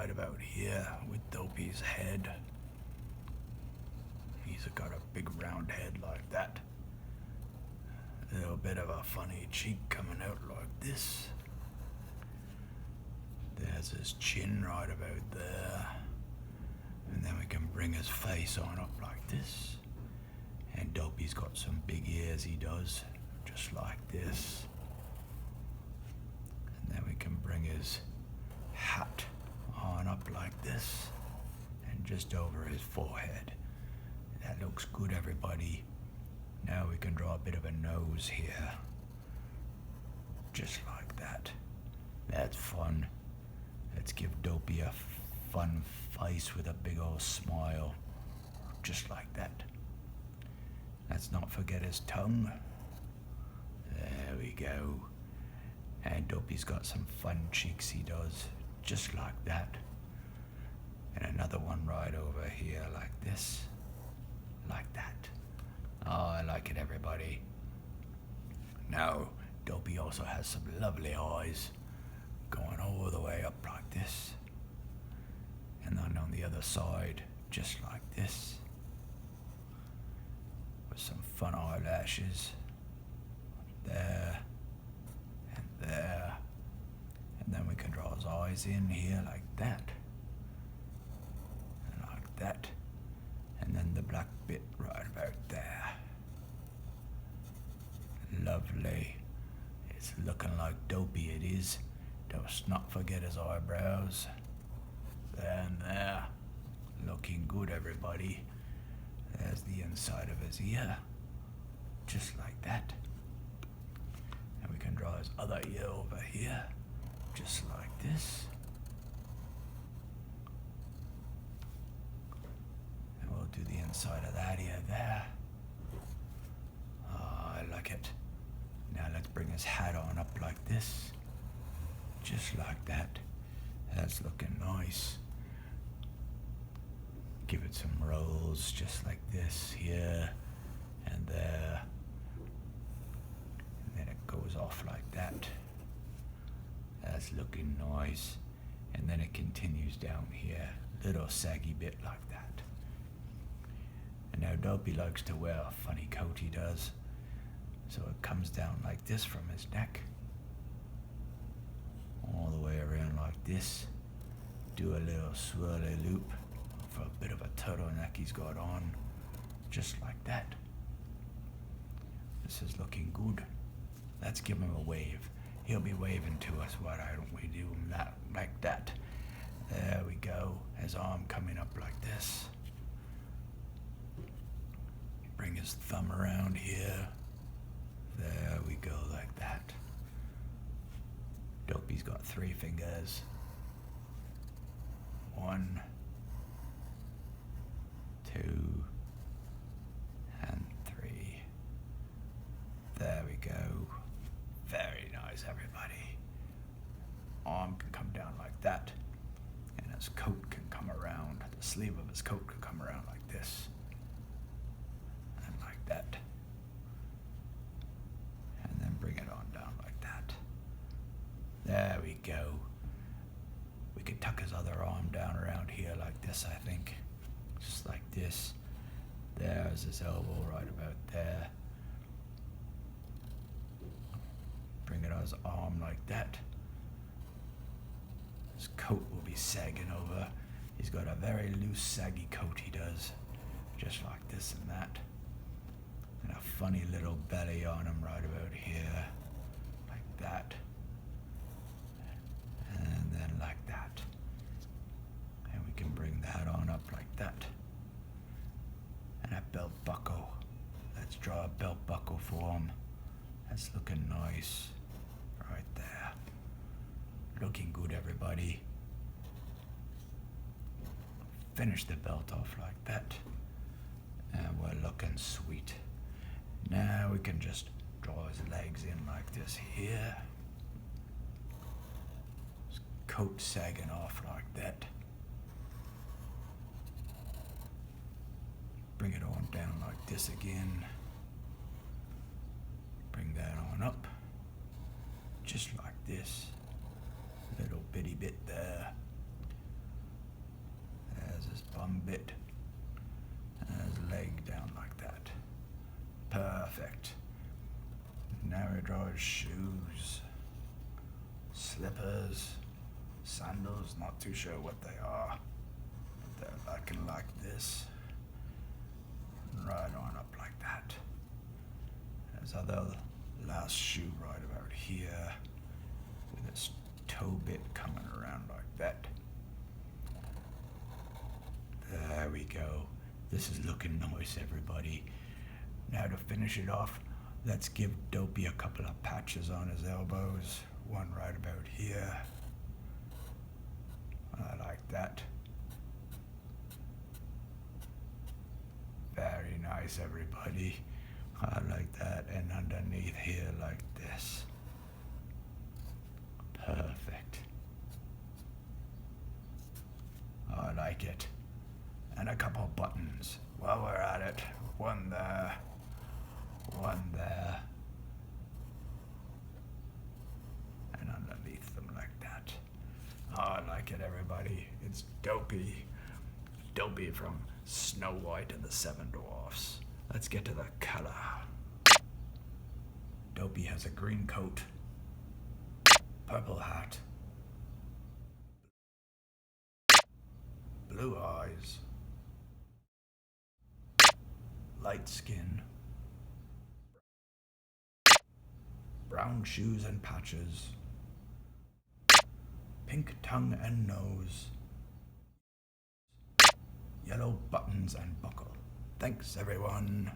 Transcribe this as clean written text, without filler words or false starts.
right about here with Dopey's head. He's got a big round head like that. A little bit of a funny cheek coming out like this. There's his chin right about there. And then we can bring his face on up like this. And Dopey's got some big ears, he does, just like this. And then we can bring his hat on up like this. And just over his forehead. That looks good, everybody. Now we can draw a bit of a nose here. Just like that. That's fun. Let's give Dopey a fun face with a big old smile. Just like that. Let's not forget his tongue. There we go. And Dopey's got some fun cheeks, he does. Just like that. And another one right over here like this. Like that. Oh, I like it, everybody. Now, Dopey also has some lovely eyes going all the way up like this. And then on the other side, just like this. With some fun eyelashes. There. And there. And then we can draw his eyes in here like that. And like that. And then the black bit right about there. Lovely. It's looking like Dopey, it is. Don't not forget his eyebrows. There and there. Looking good, everybody. There's the inside of his ear. Just like that. And we can draw his other ear over here. Just like this. And we'll do the inside of that ear there. Oh, I like it. Now let's bring his hat on up like this. Just like that. That's looking nice. Give it some rolls just like this here and there. And then it goes off like that. That's looking nice. And then it continues down here. Little saggy bit like that. And now Dopey likes to wear a funny coat, he does. So it comes down like this from his neck. All the way around like this. Do a little swirly loop for a bit of a turtleneck he's got on. Just like that. This is looking good. Let's give him a wave. He'll be waving to us. Why don't we do him that like that? There we go. His arm coming up like this. Bring his thumb around here. There we go, like that. Dopey's got 3 fingers. 1, 2, and 3. There we go. Very nice, everybody. Arm can come down like that. And his coat can come around. The sleeve of his coat can come around like this. And like that. And then bring it on down like that. There we go. We could tuck his other arm down around here like this, I think. Just like this. There's his elbow right about there. Bring it on his arm like that. His coat will be sagging over. He's got a very loose, saggy coat, he does. Just like this and that. And a funny little belly on him right about here. Like that. And then like that. And we can bring that on up like that. And a belt buckle. Let's draw a belt buckle for him. That's looking nice. Right there. Looking good, everybody. Finish the belt off like that. And we're looking sweet. Now we can just draw his legs in like this here. His coat sagging off like that. Bring it on down like this again. Bring that on up. Just like this. Little bitty bit there. bit. And his leg down like that. Perfect. Now we draw his shoes. Slippers. Sandals, not too sure what they are. But they're looking like this. Right on up like that. His other last shoe right about here. With its toe bit coming around like that. There we go. This is looking nice, everybody. Now to finish it off, let's give Dopey a couple of patches on his elbows. One right about here. I like that. Very nice, everybody. I like that. And underneath here like this. Perfect. I like it. And a couple buttons. While we're at it, one there, one there, and underneath them like that. I like it, everybody. It's Dopey. Dopey from Snow White and the Seven Dwarfs. Let's get to the color. Dopey has a green coat, purple hat, blue eyes, light skin, brown shoes and patches, pink tongue and nose, yellow buttons and buckle. Thanks, everyone.